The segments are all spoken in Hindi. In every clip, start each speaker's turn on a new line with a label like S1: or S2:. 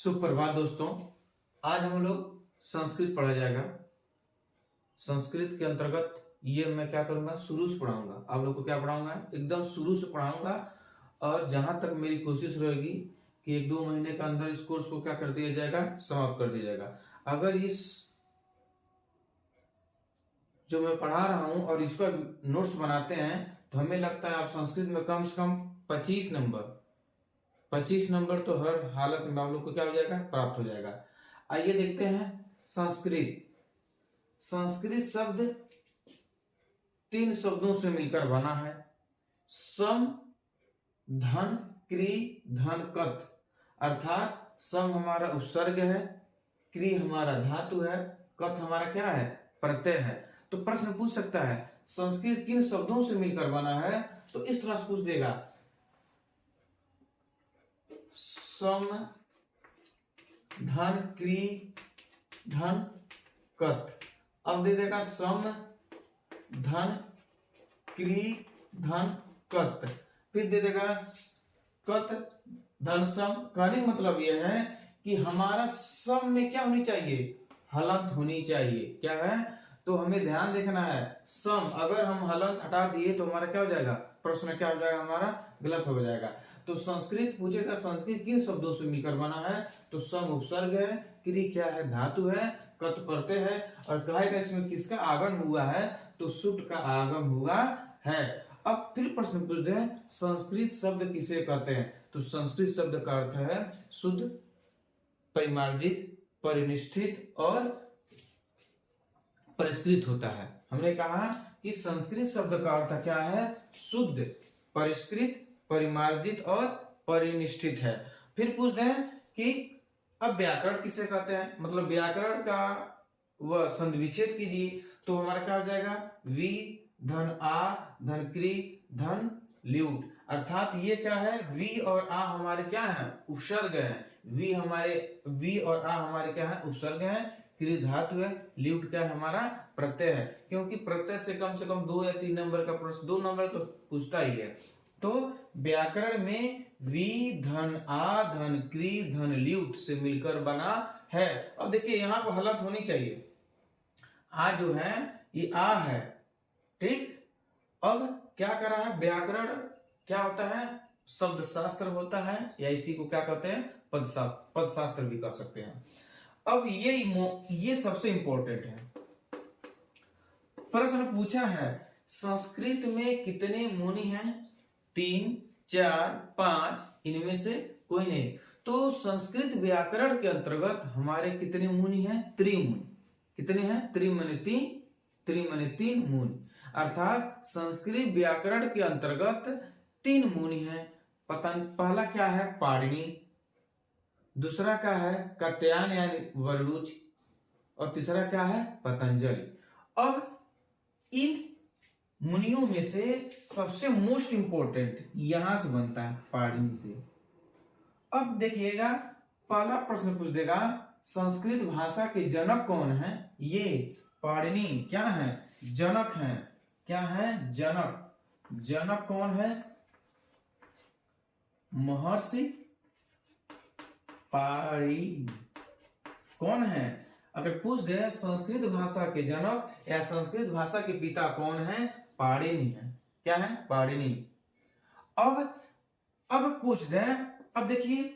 S1: सुप्रभात दोस्तों। आज हम लोग संस्कृत पढ़ा जाएगा। संस्कृत के अंतर्गत ये मैं क्या करूंगा, शुरू से पढ़ाऊंगा। आप लोग को क्या पढ़ाऊंगा, एकदम शुरू से पढ़ाऊंगा। और जहां तक मेरी कोशिश रहेगी कि 1-2 महीने के अंदर इस कोर्स को क्या कर दिया जाएगा, समाप्त कर दिया जाएगा। अगर इस जो मैं पढ़ा रहा हूं और इस पर नोट्स बनाते हैं तो हमें लगता है आप संस्कृत में कम से कम 25 नंबर तो हर हालत में आप लोग को क्या हो जाएगा, प्राप्त हो जाएगा। आइए देखते हैं संस्कृत। संस्कृत शब्द 3 शब्दों से मिलकर बना है। सम, धन, क्री, धन, कत। अर्थात सम हमारा उपसर्ग है, क्री हमारा धातु है, कत हमारा क्या है, प्रत्यय है। तो प्रश्न पूछ सकता है संस्कृत किन शब्दों से मिलकर बना है, तो इस तरह से पूछ देगा सम, धन, क्री, धन, कत। अब दे देगा सम, धन, क्री, धन, कत। फिर दे देगा कत, धन, सम। कहने का मतलब यह है कि हमारा सम में क्या होनी चाहिए, हलंत होनी चाहिए। क्या है, तो हमें ध्यान देखना है। सम अगर हम हलंत हटा दिए तो हमारा क्या हो जाएगा, प्रश्न क्या हो जाएगा, हमारा गलत हो जाएगा। तो संस्कृत पूछेगा संस्कृत किन शब्दों से मिलकर बना है, तो सम उपसर्ग है, क्री क्या है, धातु है, कत प्रत्यय है। और कहेगा इसमें किसका आगम हुआ है, तो सुट का आगम हुआ है। अब फिर प्रश्न पूछते हैं संस्कृत शब्द किसे कहते हैं, तो संस्कृत शब्द का अर्थ है शुद्ध, परिमार्जित, परिनिष्ठित और परिष्कृत होता है। हमने कहा कि संस्कृत शब्द का अर्थ क्या है, शुद्ध, परिष्कृत, परिमार्जित और परिनिष्ठित है। फिर पूछते हैं कि अब व्याकरण किसे कहते हैं, मतलब व्याकरण का वह संधिविच्छेद कीजिए तो हमारा क्या हो जाएगा, वी, धन आ, धन क्री, धन ल्यूट। अर्थात ये क्या है, वी और आ हमारे क्या है, उपसर्ग है। वी और आ हमारे क्या है, उपसर्ग है। क्री धातु है, ल्यूट क्या है, हमारा प्रत्यय है। क्योंकि प्रत्यय से कम 2 या 3 नंबर का प्रश्न, 2 नंबर तो पूछता ही है। तो व्याकरण में वी, धन आ, धन क्री, धन ल्यूट से मिलकर बना है। अब देखिए यहाँ पर हलंत होनी चाहिए। आ जो है ये आ है, ठीक। अब क्या कर रहा है, व्याकरण क्या होता है, शब्द शास्त्र होता है, या इसी को क्या कहते हैं, पद शास्त्र भी कर सकते हैं। अब ये सबसे इंपॉर्टेंट है। प्रश्न पूछा है संस्कृत में कितने मुनि हैं, 3, 4, 5, इनमें से कोई नहीं। तो संस्कृत व्याकरण के अंतर्गत हमारे कितने मुनि हैं, त्रिमुनि। कितने हैं, त्रिमाने 3 मुनि। अर्थात संस्कृत व्याकरण के अंतर्गत 3 मुनि हैं। पहला क्या है, पाणिनि, दूसरा क्या है, कात्यायन यानी वररुच, और तीसरा क्या है, पतंजलि। अब इन मुनियों में से सबसे मोस्ट इंपोर्टेंट यहां से बनता है, पाणिनि से। अब देखिएगा पहला प्रश्न पूछ देगा संस्कृत भाषा के जनक कौन है, ये पाणिनि क्या है, जनक है। क्या है, जनक। जनक कौन है, महर्षि पाणिनि। कौन है, अगर पूछ दे संस्कृत भाषा के जनक या संस्कृत भाषा के पिता कौन है, पाणिनि है। क्या है, पाणिनि। अब पूछ दे, अब देखिए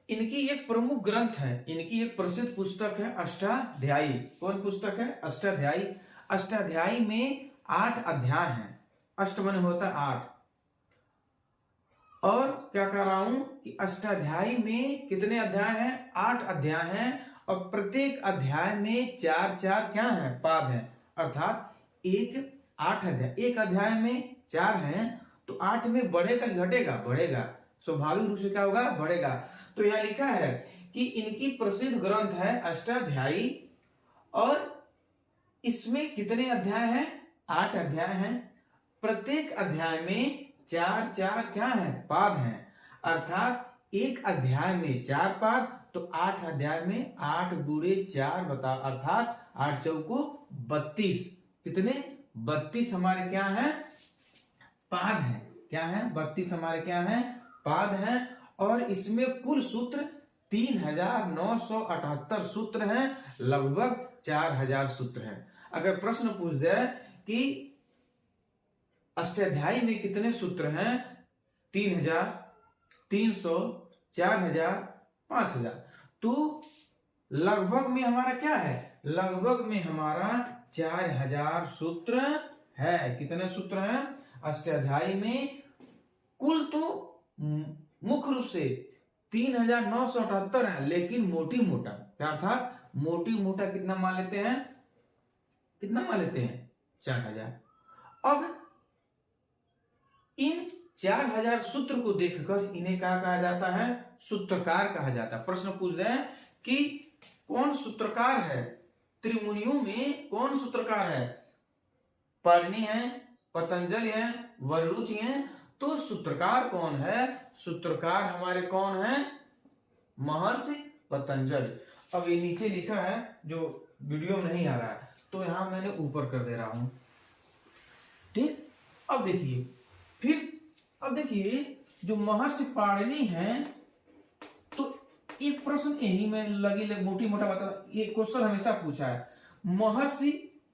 S1: इनकी एक प्रमुख ग्रंथ है, इनकी एक प्रसिद्ध पुस्तक है अष्टाध्यायी। कौन पुस्तक है, अष्टाध्यायी। अष्टाध्यायी में 8 अध्याय हैं। अष्ट माने होता है 8। और क्या कह रहा हूं कि अष्टाध्यायी में कितने अध्याय हैं, 8 अध्याय हैं। और प्रत्येक अध्याय में 4-4 क्या है, पाद हैं। अर्थात 8 अध्याय, एक अध्याय में 4 हैं, तो 8 में बढ़ेगा घटेगा, बढ़ेगा, स्वाभाविक रूप से क्या होगा, बढ़ेगा। तो यहां लिखा है कि इनकी प्रसिद्ध ग्रंथ है अष्टाध्यायी, और इसमें कितने अध्याय हैं, 8 अध्याय हैं। प्रत्येक अध्याय में 4-4 क्या है, पाद हैं। अर्थात एक अध्याय में 4 पाद, तो 8 अध्याय में 8 गुणे 4 बता, अर्थात 8 चौको 32। कितने, 32 हमारे क्या है, पाद हैं। क्या है, 32 हमारे क्या है, पाद हैं। और इसमें कुल सूत्र 3978 सूत्र हैं, लगभग 4000 सूत्र हैं। अगर प्रश्न पूछ दे कि अष्टाध्यायी में कितने सूत्र हैं, 3000, 300, 4000, 5000, तो लगभग में हमारा क्या है, लगभग में हमारा 4000 सूत्र है। कितने सूत्र हैं अष्टाध्यायी में? कुल तो मुख्य रूप से 3978 है, लेकिन मोटी मोटा क्या अर्थात मोटी मोटा कितना मान लेते हैं, कितना मान लेते हैं, 4000। अब इन 4000 सूत्र को देखकर इन्हें क्या कहा जाता है, सूत्रकार कहा जाता है। प्रश्न पूछ रहे हैं कि कौन सूत्रकार है, त्रिमुनियों में कौन सूत्रकार है? पाणिनि है, पतंजलि है, वररुचि है, तो सूत्रकार कौन है? सूत्रकार हमारे कौन है? महर्षि पतंजलि। अब ये नीचे लिखा है जो वीडियो में नहीं आ रहा है, तो यहां मैंने ऊपर कर दे रहा हूं, ठीक। अब देखिए, फिर अब देखिए जो महर्षि पाणिनि है, तो एक प्रश्न यही में लगी मोटी मोटा बता, ये क्वेश्चन हमेशा पूछा है, महर्षि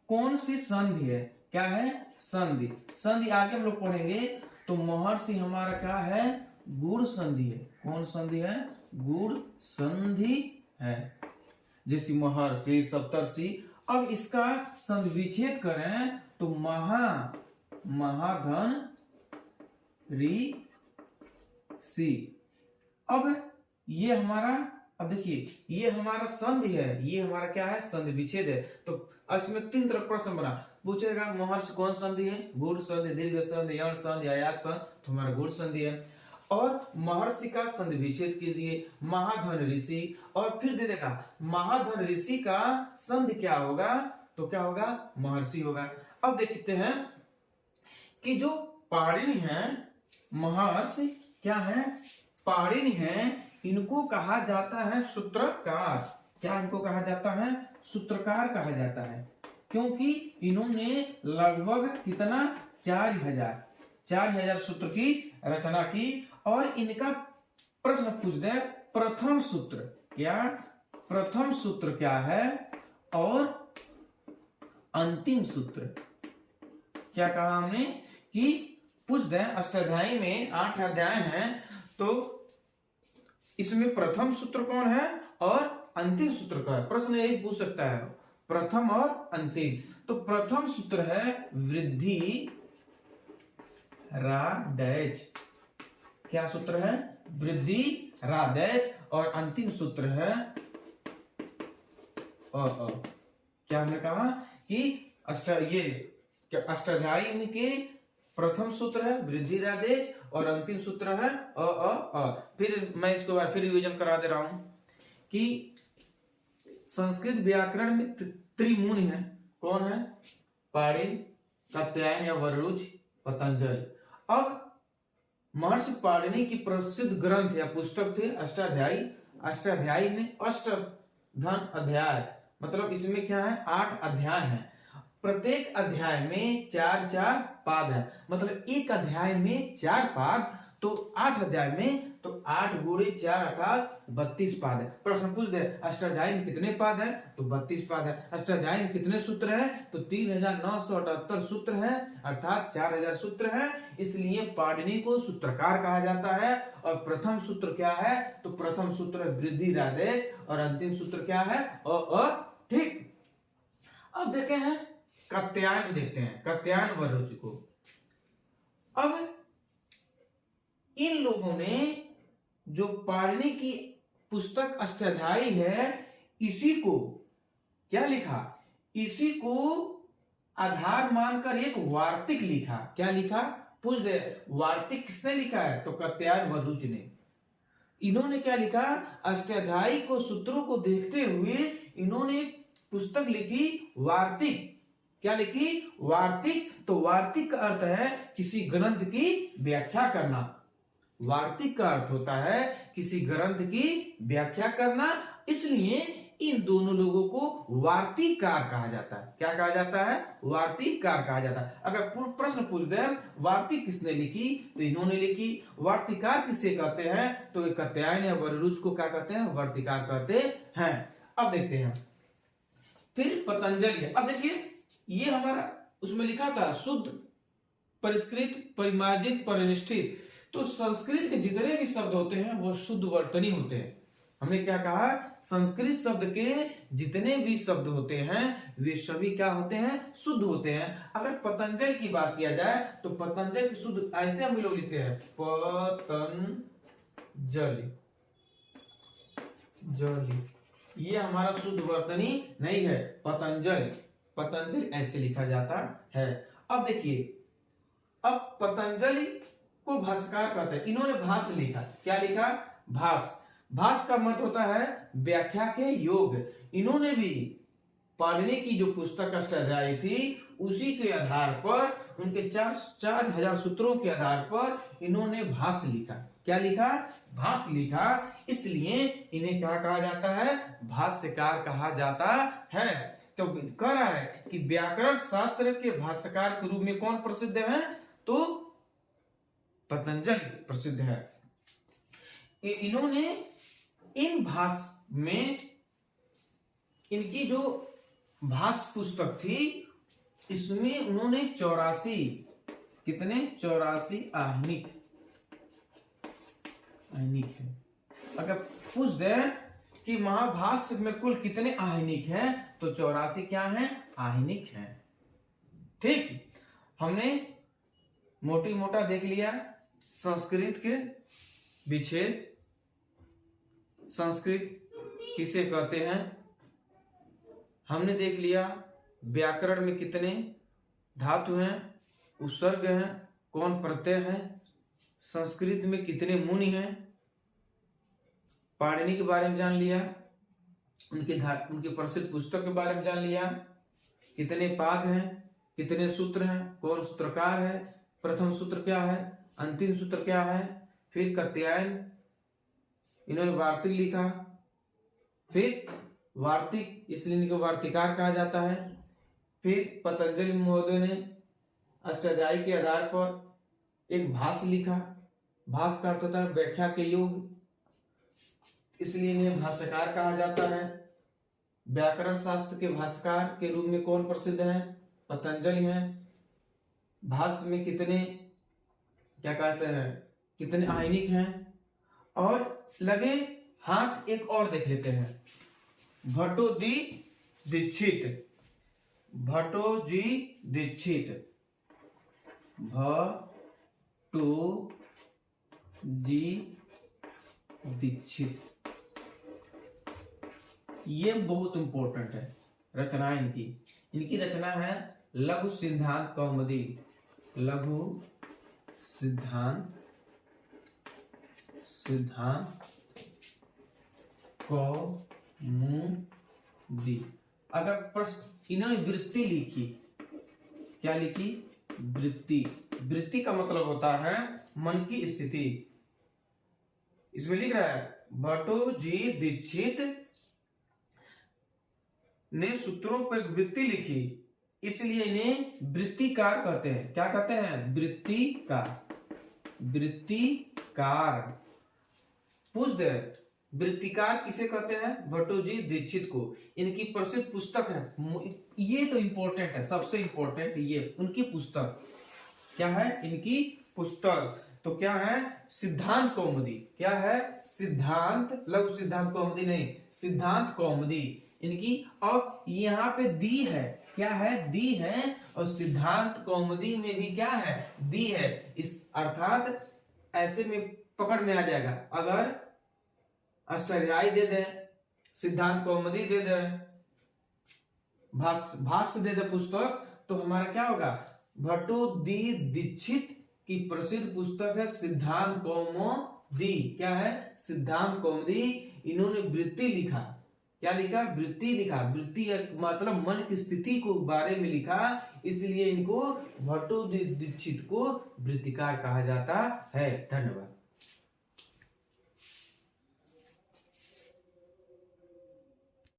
S1: कौन सी संधि है? क्या है? संधि। संधि आगे हम लोग पढ़ेंगे, तो महर्षि हमारा क्या है? गुण संधि है। कौन संधि है? गुण संधि है। जैसे महर्षि, सप्तर्षि। अब इसका संधि विच्छेद करें तो महाधन ऋषि। अब ये हमारा, अब देखिए ये हमारा संधि है, ये हमारा क्या है? संधि विच्छेद है। तो इसमें 3 तरह प्रश्न बना, पूछेगा महर्षि कौन संधि है? गुण संधि, दीर्घ संधि, यण संधि, आयात संधि, तो हमारा गुण संधि है। और महर्षि का संधि विच्छेद कीजिए, महाधन ऋषि, और फिर दे देगा महाधन ऋषि का संधि क्या होगा? तो क्या होगा? महर्षि होगा। अब देखते हैं कि जो पाणिनि है, महर्षि क्या है? पाणिनि है, इनको कहा जाता है सूत्रकार। क्या इनको कहा जाता है? सूत्रकार कहा जाता है, क्योंकि इन्होंने लगभग कितना? 4000 सूत्र की रचना की। और इनका प्रश्न पूछ दे, प्रथम सूत्र क्या? प्रथम सूत्र क्या है? और अंतिम सूत्र क्या कहा हमने कि पूछ दे। अष्टाध्यायी में 8 अध्याय हैं, तो इसमें प्रथम सूत्र कौन है और अंतिम सूत्र कौन है? प्रश्न यही पूछ सकता है, प्रथम और अंतिम। तो प्रथम सूत्र है वृद्धि राडेच। क्या सूत्र है? वृद्धि राडेच। और अंतिम सूत्र है क्या हमने कहा कि अष्टाध्यायी के प्रथम सूत्र है वृद्धि राडेच और अंतिम सूत्र है फिर मैं इसको बार फिर रिवीजन करा दे रहा हूं कि संस्कृत व्याकरण में त्रिमुनि है। कौन है? पाणिनि, कात्यायन या वररुचि, पतंजलि। अब महर्षि पाणिनि की प्रसिद्ध ग्रंथ या पुस्तक थे अष्टाध्यायी। अष्टाध्यायी में अष्टधन अध्याय, मतलब इसमें क्या है? 8 अध्याय हैं। प्रत्येक अध्याय में 4-4 पाद है, मतलब एक अध्याय में 4 पाद, तो 8 अध्याय में तो 8 × 4 अर्थात 32 पाद है। प्रश्न पूछ दे अष्टाध्यायी में कितने पाद है? तो 32 पाद है। अष्टाध्यायी में कितने सूत्र है? तो 3978 सूत्र है, अर्थात 4000 सूत्र है। इसलिए पाणिनि को सूत्रकार कहा जाता है। और प्रथम सूत्र क्या है? तो प्रथम सूत्र है वृद्धि राडेच और अंतिम सूत्र क्या है? ठीक। अब देखे हैं कात्यायन, देखते हैं कात्यायन वररुचि को। अब इन लोगों ने जो पाणिनि की पुस्तक अष्टाध्यायी है, इसी को क्या लिखा? इसी को आधार मानकर एक वार्तिक लिखा। क्या लिखा? पूछ दे वार्तिक किसने लिखा है? तो कात्यायन वररुचि ने। इन्होंने क्या लिखा? अष्टाध्यायी को सूत्रों को देखते हुए इन्होंने पुस्तक लिखी वार्तिक। क्या लिखी? वार्तिक। तो वार्तिक का अर्थ है किसी ग्रंथ की व्याख्या करना। वार्तिक का अर्थ होता है किसी ग्रंथ की व्याख्या करना। इसलिए इन दोनों लोगों को वार्तिककार कहा जाता है। क्या कहा जाता है? वार्तिककार कहा जाता है। अगर प्रश्न पूछ दे वार्तिक किसने लिखी, तो इन्होंने लिखी। वार्तिककार किसे कहते हैं, तो कात्यायन या वररुच को क्या कहते हैं? वार्तिककार कहते हैं। अब देखते हैं फिर पतंजलि। अब देखिए ये हमारा उसमें लिखा था शुद्ध, परिष्कृत, परिमार्जित, परिनिष्ठित। तो संस्कृत के जितने भी शब्द होते हैं वो शुद्ध वर्तनी होते हैं। हमने क्या कहा? संस्कृत शब्द के जितने भी शब्द होते हैं वे सभी क्या होते हैं? शुद्ध होते हैं। अगर पतंजलि की बात किया जाए तो पतंजलि शुद्ध ऐसे हम लोग लिखते हैं पतंजलि जलि, ये हमारा शुद्ध वर्तनी नहीं है। पतंजलि, पतंजलि ऐसे लिखा जाता है। अब देखिए, अब पतंजलि को भाष्यकार कहते हैं। इन्होंने भाष्य लिखा। क्या लिखा? भाष्य। भाष्य का मतलब होता है व्याख्या के योग। इन्होंने भी पाणिनि की जो पुस्तक अष्टाध्यायी थी उसी के आधार पर, उनके 4000 सूत्रों के आधार पर इन्होंने भाष्य लिखा। क्या लिखा? भाष्य लिखा। इसलिए इन्हें क्या कहा जाता है? भाष्यकार कहा जाता है। तो कह रहा है कि व्याकरण शास्त्र के भाष्यकार के रूप में कौन प्रसिद्ध है? तो पतंजलि प्रसिद्ध है। इन्होंने इन भाष्य में, इनकी जो भाष्य पुस्तक थी इसमें उन्होंने 84, कितने? 84 आहनिक है। अगर पूछ दे कि महाभाष्य में कुल कितने आहनिक हैं, तो 84 क्या हैं? आहनिक हैं। ठीक, हमने मोटी मोटा देख लिया संस्कृत के विच्छेद, संस्कृत किसे कहते हैं। हमने देख लिया व्याकरण में कितने धातु हैं, उपसर्ग हैं, कौन प्रत्यय है, संस्कृत में कितने मुनि हैं, पाणिनि के बारे में जान लिया, उनके प्रसिद्ध पुस्तक के बारे में जान लिया, कितने पाद हैं, कितने सूत्र हैं, कौन सूत्रकार है, प्रथम सूत्र क्या है, अंतिम सूत्र क्या है। फिर कात्यायन, इन्होंने वार्तिक लिखा। फिर वार्तिक इसलिए इनको वार्तिकार कहा जाता है। फिर पतंजलि महोदय ने अष्टाध्यायी के आधार पर एक भाष्य लिखा। भाष्य का अर्थ होता है व्याख्या के योग, इसलिए इन्हें भाष्यकार कहा जाता है। व्याकरण शास्त्र के भाष्यकार के रूप में कौन प्रसिद्ध है? पतंजलि हैं। भाष्य में कितने, क्या कहते हैं, कितने आयनिक हैं। और लगे हाथ एक और देख लेते हैं, भट्टोजी दीक्षित, भट्टोजी दीक्षित, भट्टोजी दीक्षित, ये बहुत इंपॉर्टेंट है रचना इनकी। इनकी रचना है लघु सिद्धांत कौमुदी, लघु सिद्धांत कौमुदी। अगर प्रश्न, इन्होंने वृत्ति लिखी। क्या लिखी? वृत्ति। वृत्ति का मतलब होता है मन की स्थिति। इसमें लिख रहा है भट्टोजी दीक्षित ने सूत्रों पर वृत्ति लिखी, इसलिए इन्हें वृत्तिकार कहते हैं। क्या कहते हैं? वृत्तिकार। वृत्तिकार पूछ दे वृत्तिकार किसे कहते हैं? भट्टोजी दीक्षित को। इनकी प्रसिद्ध पुस्तक है, ये तो इंपॉर्टेंट है, सबसे इंपॉर्टेंट ये उनकी पुस्तक। क्या है इनकी पुस्तक? तो क्या है? सिद्धांत कौमुदी। क्या है? सिद्धांत, लघु सिद्धांत कौमुदी नहीं, सिद्धांत कौमुदी इनकी। और यहाँ पे दी है, क्या है? दी है। और सिद्धांत कौमुदी में भी क्या है? दी है। इस अर्थात ऐसे में पकड़ में आ जाएगा। अगर अष्टाध्यायी दे दे, सिद्धांत कौमुदी दे दे, भाष्य दे दे पुस्तक, तो हमारा क्या होगा? भट्टोजी दीक्षित की प्रसिद्ध पुस्तक है सिद्धांत कौमुदी। क्या है? सिद्धांत कौमुदी। इन्होंने वृत्ति लिखा। क्या लिखा? वृत्ति लिखा। वृत्ति मतलब मन की स्थिति को बारे में लिखा, इसलिए इनको भट्टोजी दीक्षित को वृत्तिकार कहा जाता है। धन्यवाद।